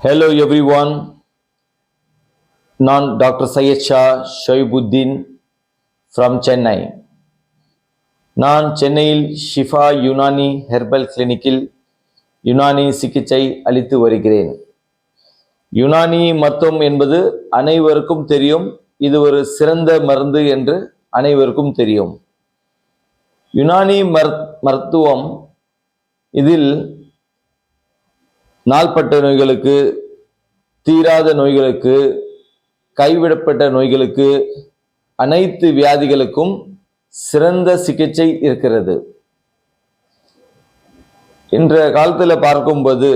Hello everyone, நான் doctor Syed Shah ஷொய்புத்தீன் from Chennai. நான் சென்னையில் ஷிஃபா யுனானி ஹெர்பல் கிளினிக்கில் யுனானி சிகிச்சை அளித்து வருகிறேன். யுனானி மருத்துவம் என்பது அனைவருக்கும் தெரியும். இது ஒரு சிறந்த மருந்து என்று அனைவருக்கும் தெரியும். யுனானி மருத்துவம் இதில் நாள்பட்ட நோய்களுக்கு, தீராத நோய்களுக்கு, கைவிடப்பட்ட நோய்களுக்கு, அனைத்து வியாதிகளுக்கும் சிறந்த சிகிச்சை இருக்கிறது. இன்றைய காலத்தில் பார்க்கும்போது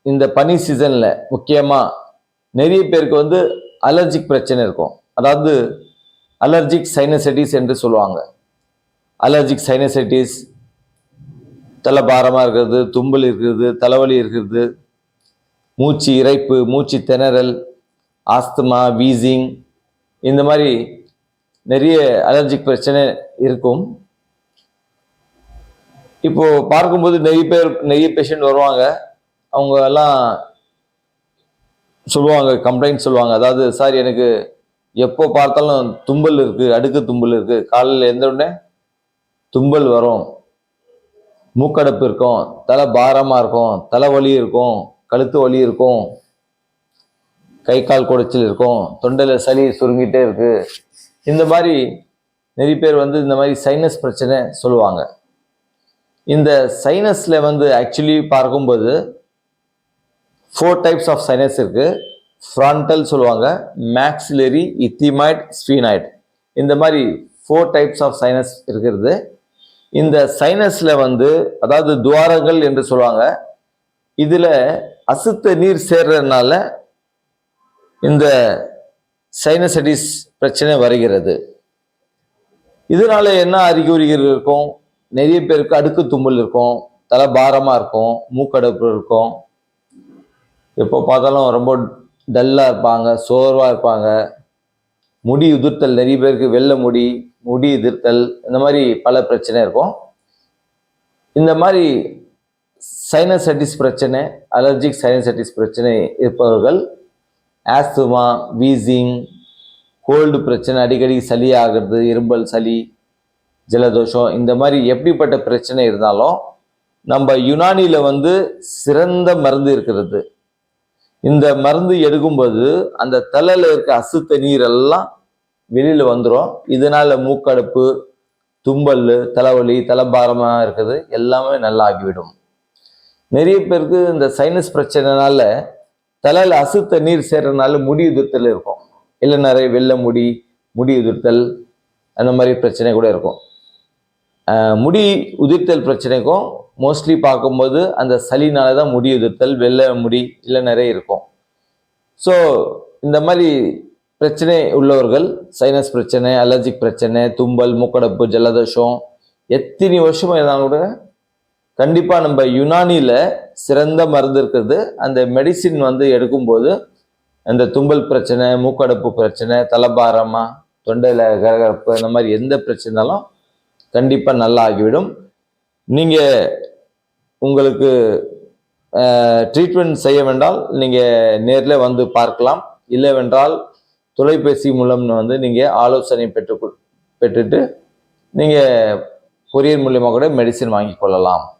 இந்த பனி சீசனில் முக்கியமாக நிறைய பேருக்கு அலர்ஜிக் பிரச்சனை இருக்கும். அதாவது அலர்ஜிக் சைனசைட்டிஸ் என்று சொல்லுவாங்க. அலர்ஜிக் சைனசைட்டிஸ், தலை பாரமாக இருக்கிறது, தும்பல் இருக்கிறது, தலைவலி இருக்கிறது, மூச்சு இறைப்பு, மூச்சு திணறல், ஆஸ்துமா, வீசிங், இந்த மாதிரி நிறைய அலர்ஜிக் பிரச்சனை இருக்கும். இப்போ பார்க்கும்போது நிறைய பேஷண்ட் வருவாங்க. அவங்க எல்லாம் சொல்லுவாங்க, கம்ப்ளைண்ட் சொல்லுவாங்க. அதாவது, சார் எனக்கு எப்போ பார்த்தாலும் தும்பல் இருக்கு, அடுக்கு தும்பல் இருக்கு, காலையில் எந்த உடனே தும்பல் வரும், மூக்கடைப்பு இருக்கும், தலை பாரமாக இருக்கும், தலைவலி இருக்கும், கழுத்து வலி இருக்கும், கை கால் குடைச்சல் இருக்கும், தொண்டையில் சளி சுருங்கிட்டே இருக்கு. இந்த மாதிரி நிறைய பேர் இந்த மாதிரி சைனஸ் பிரச்சனை சொல்லுவாங்க. இந்த சைனஸில் ஆக்சுவலி பார்க்கும்போது 4 டைப்ஸ் ஆஃப் சைனஸ் இருக்கு. ஃப்ரான்டல் சொல்லுவாங்க, மேக்ஸிலரி, இத்திமாய்ட், ஸ்பீனாய்ட். இந்த மாதிரி 4 டைப்ஸ் ஆஃப் சைனஸ் இருக்கிறது. இந்த சைனஸில் அதாவது துவாரங்கள் என்று சொல்லுவாங்க. இதில் அசுத்த நீர் சேர்றதுனால இந்த சைனசைட்டிஸ் பிரச்சனை வருகிறது. இதனால என்ன அறிகுறிகள் இருக்கும்? நிறைய பேருக்கு அடுக்கு தும்மல் இருக்கும், தலை பாரமாக இருக்கும், மூக்கடைப்பு இருக்கும், எப்போ பார்த்தாலும் ரொம்ப டல்லாக இருப்பாங்க, சோர்வாக இருப்பாங்க, முடி உதிர்த்தல், நிறைய பேருக்கு வெள்ளை முடி உதிர்த்தல், இந்த மாதிரி பல பிரச்சனை இருக்கும். இந்த மாதிரி சைனசைட்டிஸ் பிரச்சனை, அலர்ஜிக் சைனசைட்டிஸ் பிரச்சனை இருப்பவர்கள் ஆஸ்துமா, வீசிங், கோல்டு பிரச்சனை, அடிக்கடி சளி ஆகிறது, இரும்பல், சளி, ஜலதோஷம், இந்த மாதிரி எப்படிப்பட்ட பிரச்சனை இருந்தாலும் நம்ம யுனானியில் சிறந்த மருந்து இருக்கிறது. இந்த மருந்து எடுக்கும்போது அந்த தலையில் இருக்க அசுத்த நீர் எல்லாம் வெளியில் வந்துடும். இதனால் மூக்கடைப்பு, தும்பல், தலைவலி, தலைபாரமாக இருக்குது எல்லாமே நல்லா ஆகிவிடும். நிறைய பேருக்கு இந்த சைனஸ் பிரச்சனைனால தலையில் அசுத்த நீர் சேர்றதுனால முடி உதிர்த்தல் இருக்கும். இல்லை நிறைய வெள்ளை முடி உதிர்த்தல், அந்த மாதிரி பிரச்சனை கூட இருக்கும். முடி உதிர்த்தல் பிரச்சனைக்கும் மோஸ்ட்லி பார்க்கும்போது அந்த சளினால தான் முடி உதிர்த்தல், வெள்ளை முடி இல்லை நிறைய இருக்கும். ஸோ இந்த மாதிரி பிரச்சனை உள்ளவர்கள், சைனஸ் பிரச்சனை, அலர்ஜிக் பிரச்சனை, தும்பல், மூக்கடைப்பு, ஜலதோஷம், எத்தனை வருஷமாக இருந்தாலும் கூட கண்டிப்பாக நம்ம யுனானியில் சிறந்த மருந்து இருக்கிறது. அந்த மெடிசின் எடுக்கும்போது அந்த தும்பல் பிரச்சனை, மூக்கடைப்பு பிரச்சனை, தலைபாரமாக, தொண்டையில் கரகரப்பு, இந்த மாதிரி எந்த பிரச்சனைனாலும் கண்டிப்பாக நல்லா ஆகிவிடும். நீங்கள் உங்களுக்கு ட்ரீட்மெண்ட் செய்ய வேண்டால் நீங்கள் நேரில் பார்க்கலாம். இல்லைவென்றால் தொலைபேசி மூலம் நீங்கள் ஆலோசனை பெற்றுட்டு நீங்கள் கொரியர் மூலியமாக கூட மெடிசின் வாங்கி கொள்ளலாம்.